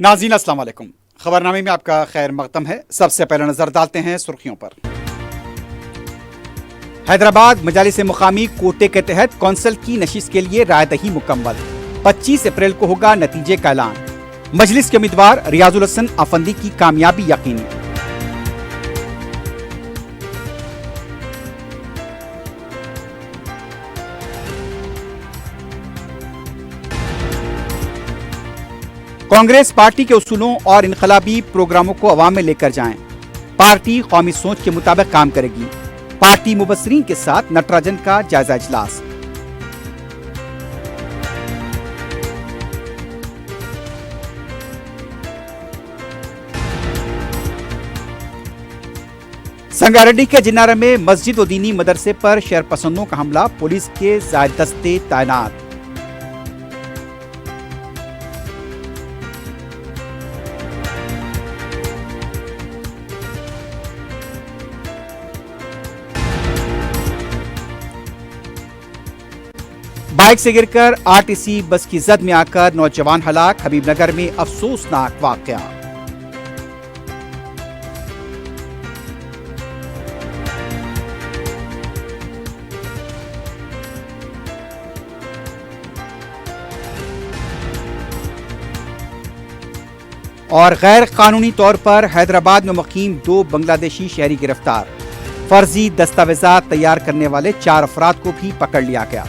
ناظرین السلام علیکم۔ خبرنامے میں آپ کا خیر مقدم ہے۔ سب سے پہلے نظر ڈالتے ہیں سرخیوں پر۔ حیدرآباد مجالس مقامی کوٹے کے تحت کونسل کی نشست کے لیے رائے دہی مکمل، 25 اپریل کو ہوگا نتیجے کا اعلان۔ مجلس کے امیدوار ریاض الحسن افندی کی کامیابی یقینی۔ کانگریس پارٹی کے اصولوں اور انقلابی پروگراموں کو عوام میں لے کر جائیں۔ پارٹی قومی سوچ کے مطابق کام کرے گی۔ پارٹی مبصرین کے ساتھ نٹراجن کا جائزہ اجلاس۔ سنگاریڈی کے جنارہ میں مسجد و دینی مدرسے پر شہر پسندوں کا حملہ، پولیس کے زائد دستے تعینات۔ بائک سے گر کر آرٹیسی بس کی زد میں آ کر نوجوان ہلاک، حبیب نگر میں افسوسناک واقعہ۔ اور غیر قانونی طور پر حیدرآباد میں مقیم 2 بنگلہ دیشی شہری گرفتار، فرضی دستاویزات تیار کرنے والے 4 افراد کو بھی پکڑ لیا گیا۔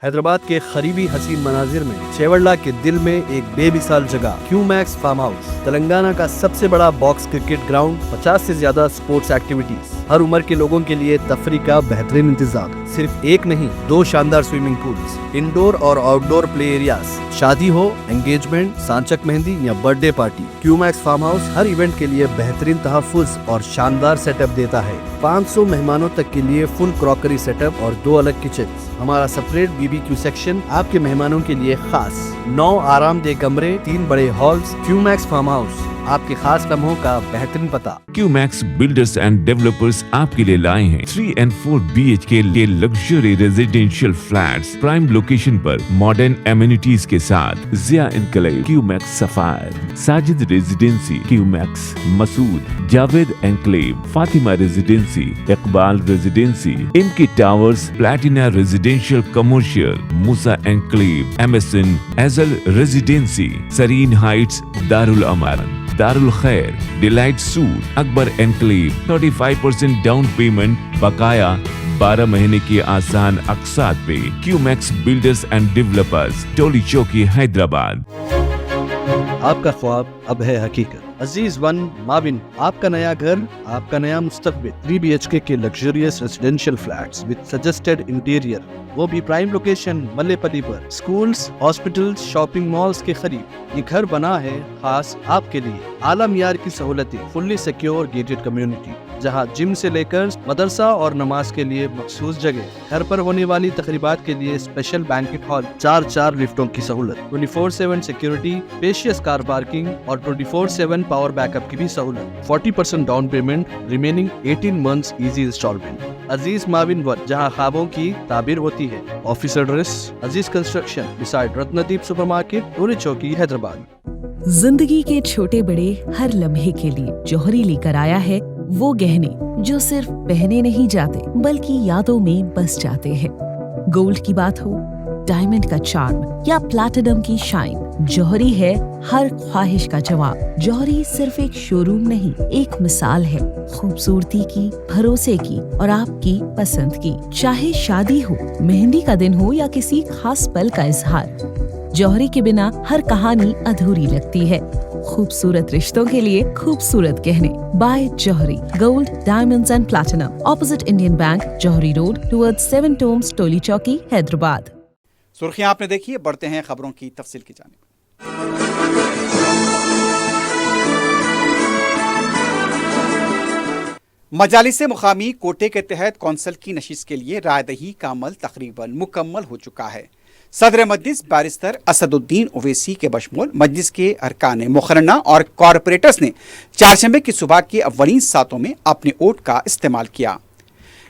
حیدرآباد کے قریبی حسین مناظر میں چیوڑلہ کے دل میں ایک بے مثال جگہ کیو میکس فارم ہاؤس، تلنگانہ کا سب سے بڑا باکس کرکٹ گراؤنڈ، 50 سے زیادہ سپورٹس ایکٹیویٹیز، ہر عمر کے لوگوں کے لیے تفریح کا بہترین انتظام، صرف ایک نہیں 2 شاندار سوئمنگ پولز، انڈور اور آؤٹ ڈور پلے ایریاز، شادی ہو، انگیجمنٹ، سانچک مہندی یا برتھ ڈے پارٹی، کیو میکس فارم ہاؤس ہر ایونٹ کے لیے بہترین تحفظ اور شاندار سیٹ اپ دیتا ہے۔ 500 مہمانوں تک کے لیے فل کراکری سیٹ اپ اور 2 الگ کچنز، ہمارا سپریٹ BBQ سیکشن آپ کے مہمانوں کے لیے خاص، 9 آرام دہ کمرے، 3 بڑے ہالز۔ کیو میکس فارم ہاؤس آپ کے خاص لمحوں کا بہترین پتہ۔ کیو میکس بلڈرز اینڈ ڈیولپرز آپ کے لیے لائے ہیں 3 and 4 BHK کے luxury residential flats, prime location پر ماڈرن ایمینٹیز کے ساتھ۔ Zia enclave, Q Max sapphire, Sajid residency, Q Max Masood, Javed enclave, Fatima residency, Iqbal residency, MK towers, Platina residential commercial, Musa enclave, MSN ایزل ریزیڈینسی، سرین ہائٹس، دارالامارن، Darul Khair, delight suite, Akbar enclave, 35% down payment, بقایا 12 مہینے کی آسان اقساط پہ۔ Q Max builders and developers, Toli Chowki, Hyderabad. آپ کا خواب اب ہے حقیقت۔ عزیز ون ماون، آپ کا نیا گھر، آپ کا نیا مستقبل، 3 BHK کے luxurious residential flats with suggested interior, وہ بھی پرائم لوکیشن ملے پلی پر، سکولز، ہاسپٹلز، شاپنگ مالز کے قریب۔ یہ گھر بنا ہے خاص آپ کے لیے، اعلیٰ معیار کی سہولتیں، فلی سیکیور گیٹڈ کمیونٹی، جہاں جم سے لے کر مدرسہ اور نماز کے لیے مخصوص جگہ، گھر پر ہونے والی تقریبات کے لیے اسپیشل بینکٹ ہال، 4 لفٹوں کی سہولت، 24/7 سیکیورٹی، اسپیشیس کار پارکنگ اور 24/7 پاور بیک اپ کی بھی سہولت، 40% down payment, remaining 18 months easy instalment. Aziz ماون ون، جہاں خوابوں کی تعبیر ہوتی ہے۔ Office address Aziz construction beside Ratandeep super market, Toli Chowki, Hyderabad. زندگی کے چھوٹے بڑے ہر لمحے کے لیے جوہری لے کر آیا ہے وہ گہنے جو صرف پہنے نہیں جاتے بلکہ یادوں میں بس جاتے ہیں۔ گولڈ کی بات ہو، ڈائمنڈ کا چارم یا پلاٹینم کی شائن، جوہری ہے ہر خواہش کا جواب۔ جوہری صرف ایک شو روم نہیں، ایک مثال ہے خوبصورتی کی، بھروسے کی اور آپ کی پسند کی۔ چاہے شادی ہو، مہندی کا دن ہو یا کسی خاص پل کا اظہار، جوہری کے بنا ہر کہانی ادھوری لگتی ہے۔ خوبصورت رشتوں کے لیے خوبصورت گہنے، بائے جوہری، gold, diamonds and platinum, opposite Indian bank, جوہری روڈ، ٹورڈ 7 ٹومز، ٹولی چوکی، حیدرآباد۔ سرخیاں آپ نے دیکھی، بڑھتے ہیں خبروں کی تفصیل کی جانب۔ مجالس مقامی کوٹے کے تحت کونسل کی نشست کے لیے رائے دہی کا عمل تقریباً مکمل ہو چکا ہے۔ صدر مجلس بیرسٹر اسد الدین اویسی کے بشمول مجلس کے ارکان مقرنہ اور کارپوریٹرز نے چہارشنبے کی صبح کے اولین ساعتوں میں اپنے ووٹ کا استعمال کیا۔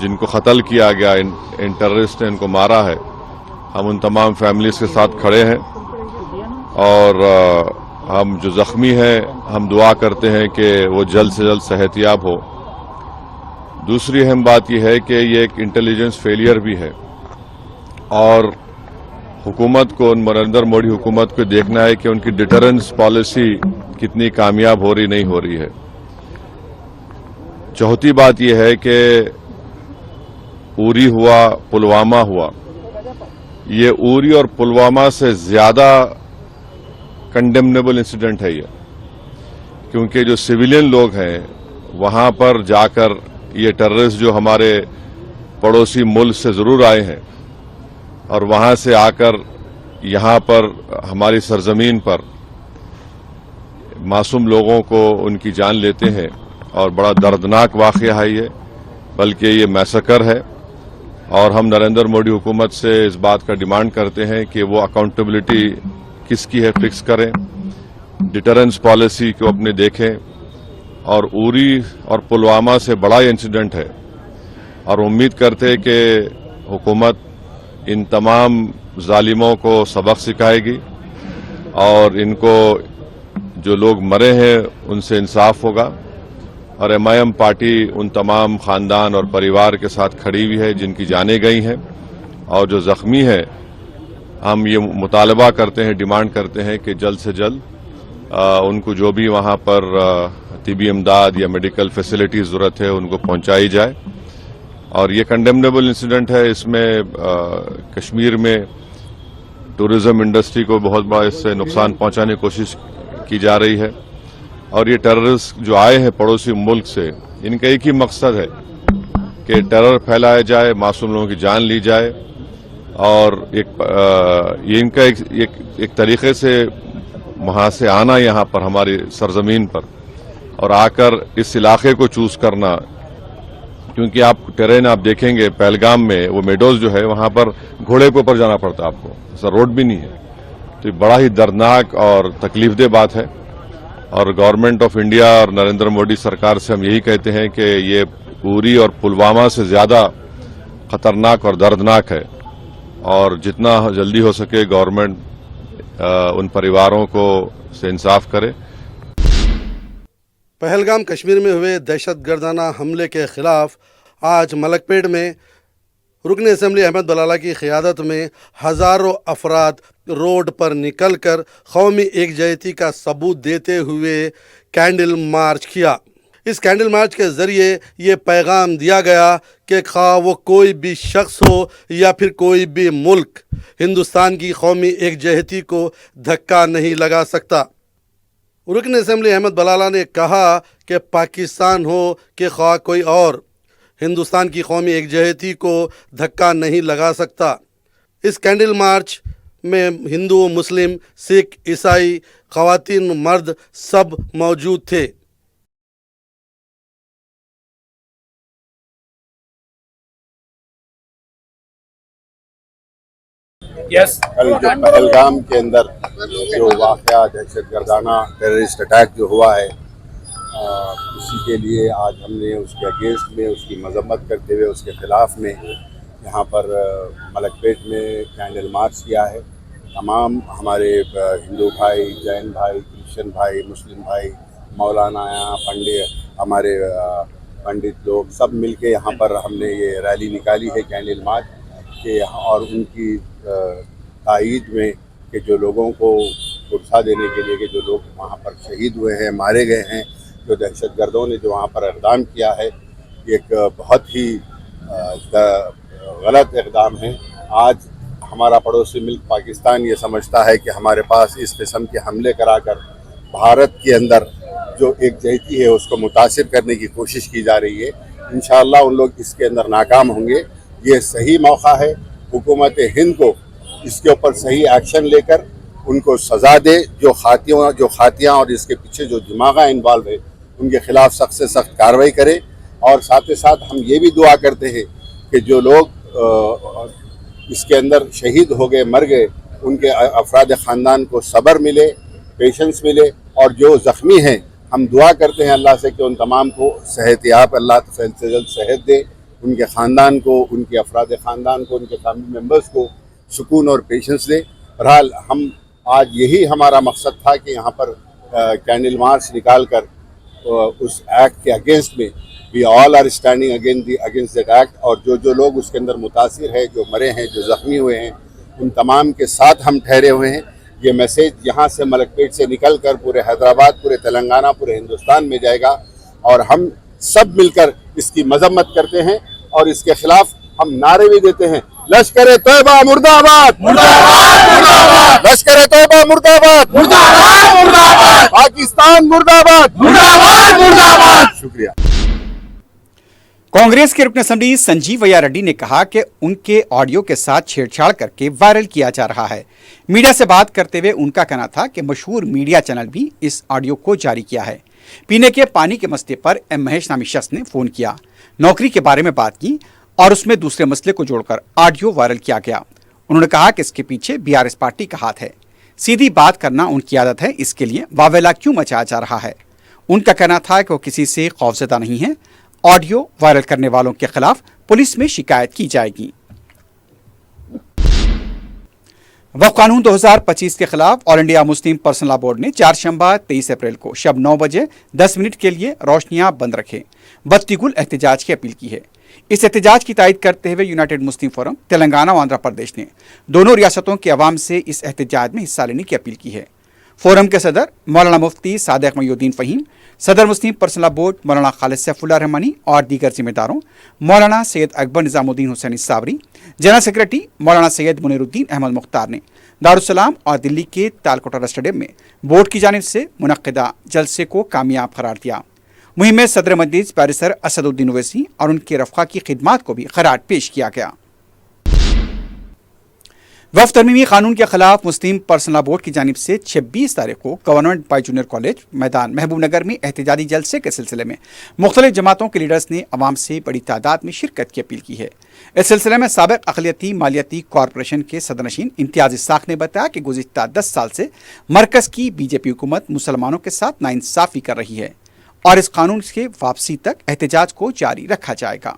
جن کو قتل کیا گیا، ان ٹیررسٹ نے ان کو مارا ہے، ہم ان تمام فیملیز کے ساتھ کھڑے ہیں، اور ہم جو زخمی ہیں ہم دعا کرتے ہیں کہ وہ جلد سے جلد صحت یاب ہو۔ دوسری اہم بات یہ ہے کہ یہ ایک انٹیلیجنس فیلئر بھی ہے، اور حکومت کو، نریندر مودی حکومت کو دیکھنا ہے کہ ان کی ڈیٹرنس پالیسی کتنی کامیاب ہو رہی نہیں ہو رہی ہے۔ چوتھی بات یہ ہے کہ اوری ہوا، پلوامہ ہوا، یہ اوری اور پلوامہ سے زیادہ کنڈیمنیبل انسیڈنٹ ہے یہ، کیونکہ جو سویلین لوگ ہیں وہاں پر جا کر یہ ٹیررسٹ جو ہمارے پڑوسی ملک سے ضرور آئے ہیں اور وہاں سے آ کر یہاں پر ہماری سرزمین پر معصوم لوگوں کو ان کی جان لیتے ہیں، اور بڑا دردناک واقعہ ہے یہ، بلکہ یہ میسکر ہے، اور ہم نریندر مودی حکومت سے اس بات کا ڈیمانڈ کرتے ہیں کہ وہ اکاؤنٹیبلٹی کس کی ہے فکس کریں، ڈیٹرنس پالیسی کو اپنے دیکھیں، اور اوری اور پلوامہ سے بڑا انسیڈنٹ ہے، اور امید کرتے کہ حکومت ان تمام ظالموں کو سبق سکھائے گی، اور ان کو جو لوگ مرے ہیں ان سے انصاف ہوگا، اور MIM پارٹی ان تمام خاندان اور پریوار کے ساتھ کھڑی ہوئی ہے جن کی جانیں گئی ہیں، اور جو زخمی ہیں ہم یہ مطالبہ کرتے ہیں، ڈیمانڈ کرتے ہیں کہ جلد سے جلد ان کو جو بھی وہاں پر طبی امداد یا میڈیکل فیسلٹی ضرورت ہے ان کو پہنچائی جائے۔ اور یہ کنڈیمنیبل انسیڈنٹ ہے، اس میں کشمیر میں ٹورزم انڈسٹری کو بہت بڑا اس سے نقصان پہنچانے کی کوشش کی جا رہی ہے، اور یہ ٹیررسٹ جو آئے ہیں پڑوسی ملک سے، ان کا ایک ہی مقصد ہے کہ ٹیرر پھیلایا جائے، معصوم لوگوں کی جان لی جائے، اور یہ ان کا ایک طریقے سے وہاں سے آنا یہاں پر ہماری سرزمین پر اور آ کر اس علاقے کو چوز کرنا، کیونکہ آپ ٹرین آپ دیکھیں گے پہلگام میں وہ میڈوز جو ہے وہاں پر گھوڑے کے اوپر جانا پڑتا آپ کو، ایسا روڈ بھی نہیں ہے، تو یہ بڑا ہی دردناک اور تکلیف دہ بات ہے، اور گورنمنٹ آف انڈیا اور نریندر مودی سرکار سے ہم یہی کہتے ہیں کہ یہ اوری اور پلوامہ سے زیادہ خطرناک اور دردناک ہے، اور جتنا جلدی ہو سکے گورنمنٹ ان پریواروں کو سے انصاف کرے۔ پہلگام کشمیر میں ہوئے دہشت گردانہ حملے کے خلاف آج ملک پیٹ میں رکن اسمبلی احمد بلالہ کی قیادت میں ہزاروں افراد روڈ پر نکل کر قومی یکجہتی کا ثبوت دیتے ہوئے کینڈل مارچ کیا۔ اس کینڈل مارچ کے ذریعے یہ پیغام دیا گیا کہ خواہ وہ کوئی بھی شخص ہو یا پھر کوئی بھی ملک، ہندوستان کی قومی یکجہتی کو دھکا نہیں لگا سکتا۔ رکن اسمبلی احمد بلالہ نے کہا کہ پاکستان ہو کہ خواہ کوئی اور، ہندوستان کی قومی یکجہتی کو دھکا نہیں لگا سکتا۔ اس کینڈل مارچ میں ہندو، مسلم، سکھ، عیسائی، خواتین، مرد سب موجود تھے۔ کل جو پہلگام کے اندر جو واقعہ دہشت گردانہ ٹیررسٹ اٹیک جو ہوا ہے، اسی کے لیے آج ہم نے اس کے اگینسٹ میں اس کی مذمت کرتے ہوئے اس کے خلاف میں یہاں پر ملک پیٹ میں کینڈل مارچ کیا ہے۔ تمام ہمارے ہندو بھائی، جین بھائی، کرسچن بھائی، مسلم بھائی، مولانا ہمارے پنڈت لوگ سب مل کے یہاں پر ہم نے یہ ریلی نکالی ہے کینڈل مارچ کہ، اور ان کی تائید میں کہ جو لوگوں کو پرسہ دینے کے لیے کہ جو لوگ وہاں پر شہید ہوئے ہیں، مارے گئے ہیں، جو دہشت گردوں نے جو وہاں پر اقدام کیا ہے، یہ ایک بہت ہی غلط اقدام ہے۔ آج ہمارا پڑوسی ملک پاکستان یہ سمجھتا ہے کہ ہمارے پاس اس قسم کے حملے کرا کر بھارت کے اندر جو ایک جہتی ہے اس کو متاثر کرنے کی کوشش کی جا رہی ہے۔ انشاءاللہ ان لوگ اس کے اندر ناکام ہوں گے۔ یہ صحیح موقع ہے حکومت ہند کو اس کے اوپر صحیح ایکشن لے کر ان کو سزا دے، جو خاتیاں اور اس کے پیچھے جو دماغ انوالو ہے ان کے خلاف سخت سے سخت کارروائی کرے۔ اور ساتھ ہی ساتھ ہم یہ بھی دعا کرتے ہیں کہ جو لوگ اس کے اندر شہید ہو گئے، مر گئے، ان کے افراد خاندان کو صبر ملے، پیشنس ملے، اور جو زخمی ہیں ہم دعا کرتے ہیں اللہ سے کہ ان تمام کو صحت یاب اللہ سے جلد صحت دے، ان کے خاندان کو, ان کے افراد خاندان کو, ان کے فیملی ممبرس کو سکون اور پیشنس دے. بہرحال ہم آج یہی ہمارا مقصد تھا کہ یہاں پر کینڈل مارچ نکال کر اس ایکٹ کے اگینسٹ میں we all are standing against that act, اور جو لوگ اس کے اندر متاثر ہیں, جو مرے ہیں, جو زخمی ہوئے ہیں, ان تمام کے ساتھ ہم ٹھہرے ہوئے ہیں. یہ میسیج یہاں سے ملک پیٹ سے نکل کر پورے حیدرآباد, پورے تلنگانہ, پورے ہندوستان میں جائے گا, اور ہم سب مل کر اس کی مذمت کرتے ہیں اور اس کے خلاف ہم نعرے بھی دیتے ہیں. لشکر طیبہ مردہ آباد, لشکر طیبہ مردہ آباد, پاکستان مردہ آباد. شکریہ. کانگریس کے رکن اسمبلی سنجیو ویا ریڈی نے کہا کہ ان کے آڈیو کے ساتھ چھیڑ چھاڑ کر کے وائرل کیا جا رہا ہے. میڈیا سے بات کرتے ہوئے ان کا کہنا تھا کہ مشہور میڈیا چینل بھی اس آڈیو کو جاری کیا ہے. پینے کے پانی کے مسئلے پر ایم مہیش نامی شخص نے فون کیا, نوکری کے بارے میں بات کی اور اس میں دوسرے مسئلے کو جوڑ کر آڈیو وائرل کیا گیا. انہوں نے کہا کہ اس کے پیچھے BRS پارٹی کا ہاتھ ہے. سیدھی بات کرنا ان کی عادت ہے, اس کے لیے واویلا کیوں مچایا جا رہا ہے. ان کا کہنا تھا کہ وہ کسی سے خوفزدہ نہیں ہے. آڈیو وائرل کرنے والوں کے خلاف پولیس میں شکایت کی جائے گی. وقف قانون 2025 کے خلاف آل انڈیا مسلم پرسنل لا بورڈ نے چہارشنبہ 23 اپریل کو شب 9 بجے 10 منٹ کے لیے روشنیاں بند رکھے بتی گل احتجاج کی اپیل کی ہے. اس احتجاج کی تائید کرتے ہوئے یونائٹڈ مسلم فورم تلنگانہ و آندھرا پردیش نے دونوں ریاستوں کے عوام سے اس احتجاج میں حصہ لینے کی اپیل کی ہے. فورم کے صدر مولانا مفتی صادق محی الدین فہیم, صدر مسلم پرسنل لا بورڈ مولانا خالد سیف اللہ رحمانی اور دیگر ذمہ داروں, مولانا سید اکبر نظام الدین حسینی صابری, جنرل سیکرٹری مولانا سید منیر الدین احمد مختار نے دارالسلام اور دلی کے تالکوٹرا اسٹیڈیم میں بورڈ کی جانب سے منعقدہ جلسے کو کامیاب قرار دیا. مہم میں صدر مجلس بیرسٹر اسد الدین اویسی اور ان کے رفقا کی خدمات کو بھی خراج پیش کیا گیا. وقف ترمیمی قانون کے خلاف مسلم پرسنل لا بورڈ کی جانب سے 26 تاریخ کو گورنمنٹ بائی جونیئر کالج میدان محبوب نگر میں احتجاجی جلسے کے سلسلے میں مختلف جماعتوں کے لیڈرز نے عوام سے بڑی تعداد میں شرکت کی اپیل کی ہے. اس سلسلے میں سابق اقلیتی مالیاتی کارپوریشن کے صدر نشین امتیاز اسحاق نے بتایا کہ گزشتہ 10 سال سے مرکز کی BJP حکومت مسلمانوں کے ساتھ ناانصافی کر رہی ہے اور اس قانون کے واپسی تک احتجاج کو جاری رکھا جائے گا.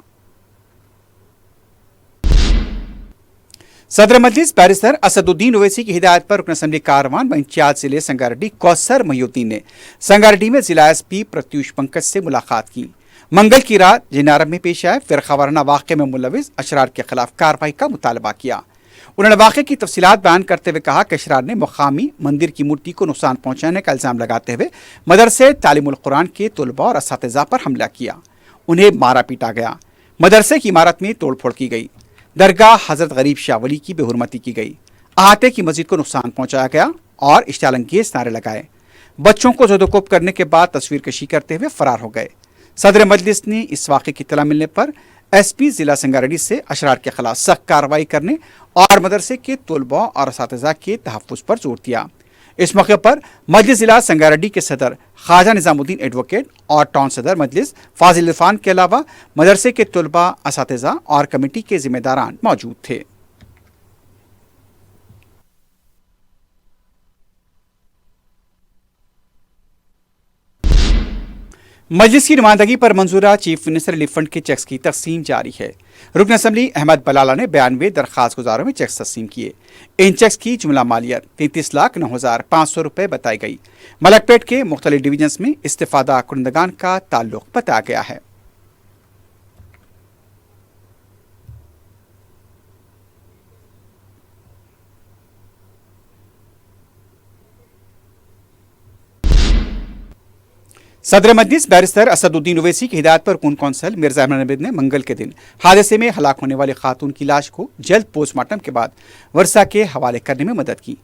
صدر مجلس بیرسٹر اسد الدین اویسی کی ہدایت پر رکن اسمبلی کاروان و انچارج ضلع سنگاریڈی کوثر محی الدین نے سنگاریڈی میں ضلع SP پرتیوش پنکج سے ملاقات کی. منگل کی رات جنارم میں پیش آئے فرقہ وارانہ واقعے میں ملوث اشرار کے خلاف کارروائی کا مطالبہ کیا. انہوں نے واقعے کی تفصیلات بیان کرتے ہوئے کہا کہ اشرار نے مقامی مندر کی مورتی کو نقصان پہنچانے کا الزام لگاتے ہوئے مدرسے تعلیم القرآن کے طلباء اور اساتذہ پر حملہ کیا. انہیں مارا پیٹا گیا. مدرسے کی عمارت میں توڑ پھوڑ کی گئی. درگاہ حضرت غریب شاہ ولی کی بے حرمتی کی گئی. احاطے کی مسجد کو نقصان پہنچایا گیا اور اشتعال انگیز نعرے لگائے. بچوں کو زد و کوب کرنے کے بعد تصویر کشی کرتے ہوئے فرار ہو گئے. صدر مجلس نے اس واقعے کی اطلاع ملنے پر SP ضلع سنگاریڈی سے اشرار کے خلاف سخت کارروائی کرنے اور مدرسے کے طلباء اور اساتذہ کے تحفظ پر زور دیا. اس موقع پر مجلس ضلع سنگاریڈی کے صدر خواجہ نظام الدین ایڈوکیٹ اور ٹاؤن صدر مجلس فاضل عرفان کے علاوہ مدرسے کے طلباء, اساتذہ اور کمیٹی کے ذمہ داران موجود تھے. مجلس کی نمائندگی پر منظورہ چیف منسٹر ریلیف فنڈ کے چیکس کی تقسیم جاری ہے. رکن اسمبلی احمد بلالہ نے 92 درخواست گزاروں میں چیکس تقسیم کیے. ان چیکس کی جملہ مالیت 33,09,500 روپے بتائی گئی. ملک پیٹ کے مختلف ڈویژنز میں استفادہ کنندگان کا تعلق بتایا گیا ہے. صدر مجلس بیرسٹر اسد الدین اویسی کی ہدایت پر رکن کونسل مرزا احمد نبید نے منگل کے دن حادثے میں ہلاک ہونے والی خاتون کی لاش کو جلد پوسٹ مارٹم کے بعد ورثہ کے حوالے کرنے میں مدد کی.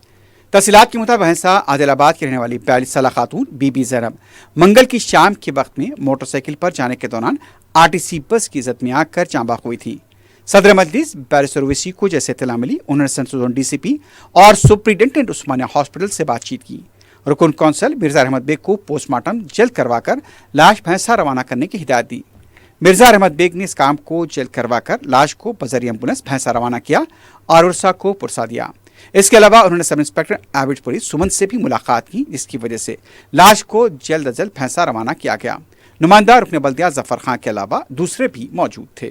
تفصیلات کے مطابق بھینسا عادل آباد کی رہنے والی 42 سالہ خاتون بی زینب منگل کی شام کے وقت میں موٹر سائیکل پر جانے کے دوران RTC بس کی زد میں آ کر جاں بحق ہوئی تھی. صدر مجلس بیرسٹر اویسی کو جیسے اطلاع ملی انہوں نے سنٹرل زون DCP اور سپرنٹینڈنٹ عثمانیہ ہاسپٹل سے بات چیت کی. رکن کونسل مرزا احمد بیگ کو پوسٹ مارٹم جلد کروا کر لاش بھینسا روانہ کرنے کی ہدایت دی. مرزا احمد بیگ نے اس کام کو جلد کروا کر لاش کو بذریعہ ایمبولینس بھینسا روانہ کیا اور ورثہ کو پرسا دیا. اس کے علاوہ انہوں نے سب انسپکٹر ایوریج پولیس سمن سے بھی ملاقات کی, جس کی وجہ سے لاش کو جلد از جلد بھینسا روانہ کیا گیا. نمائندہ رکن بلدیہ ظفر خان کے علاوہ دوسرے بھی موجود تھے.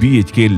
BHK